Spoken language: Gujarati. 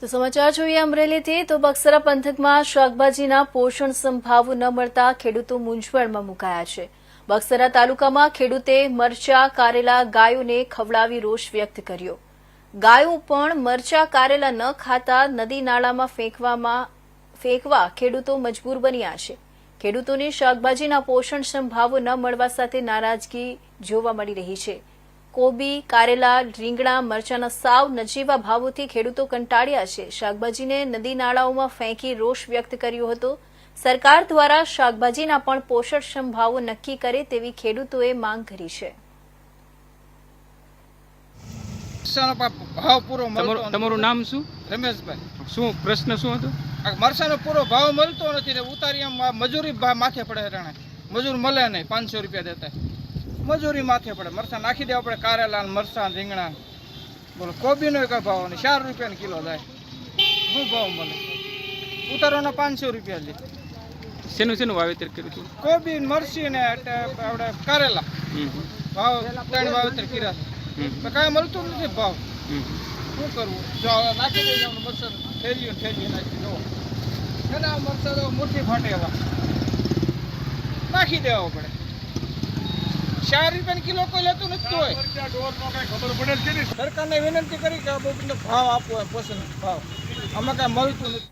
તો સમાચાર જોઈએ અમરેલીથી તો બક્સરા પંથકમાં શાકભાજીના પોષણક્ષમ ભાવ ન મળતા ખેડૂતો મૂંઝવણમાં મુકાયા છે। બક્સરા તાલુકામાં ખેડૂતે મરચા કારેલા ગાયોને ખવડાવી રોષ વ્યક્ત કર્યો। ગાયો પણ મરચા કારેલા ન ખાતા નદી નાળામાં ફેંકવા ખેડૂતો મજબૂર બન્યા છે। ખેડૂતોને શાકભાજીના પોષણક્ષમ ભાવો ન મળવા સાથે નારાજગી જોવા મળી રહી છે। કોબી કારેલા રીંગણા મરચાના સાવ નજીવા ભાવોથી ખેડૂતો કંટાળ્યા છે। શાકભાજીને નદી નાળાઓમાં ફેંકી રોષ વ્યક્ત કર્યો હતો। સરકાર દ્વારા શાકભાજીના પણ પોષણક્ષમ ભાવો નક્કી કરે તેવી ખેડૂતોએ માંગ કરી છે। ભાવ પૂરો મળતો તમારું નામ શું? રમેશભાઈ। શું પ્રશ્ન શું હતો? મરચાનો પૂરો ભાવ મળતો નથી ને ઉતારી મજૂરી માથે પડે હેરાણે મજૂર મળે નહીં 500 રૂપિયા દેતા મજૂરી માથે પડે મરચા નાખી દેવા પડે કારેલા મરચા રીંગણા બોલો કોબીનો કઈ ભાવ નહીં 4 રૂપિયા કિલો જાય શું ભાવ મળે ઉતારવાના 500 રૂપિયા લે। શેનું વાવેતર કર્યું હતું? કોબી મરચી ને આપણે કારેલા ભાવ 3 વાવેતર કર્યા છે કાંઈ મળતું નથી ભાવ શું કરવું જો નાખી દઈએ આપણે મરચાં ઠેરીઓ નાખી દો એના મરચાં તો મુઠ્ઠી ફાટે એવા નાખી દેવા પડે 4 રૂપિયા કિલો કોઈ લેતું નથી હોય સરકારને વિનંતી કરી કે આ બધું ભાવ આપવો પોષણ ભાવ આમાં કાંઈ મળતું નથી।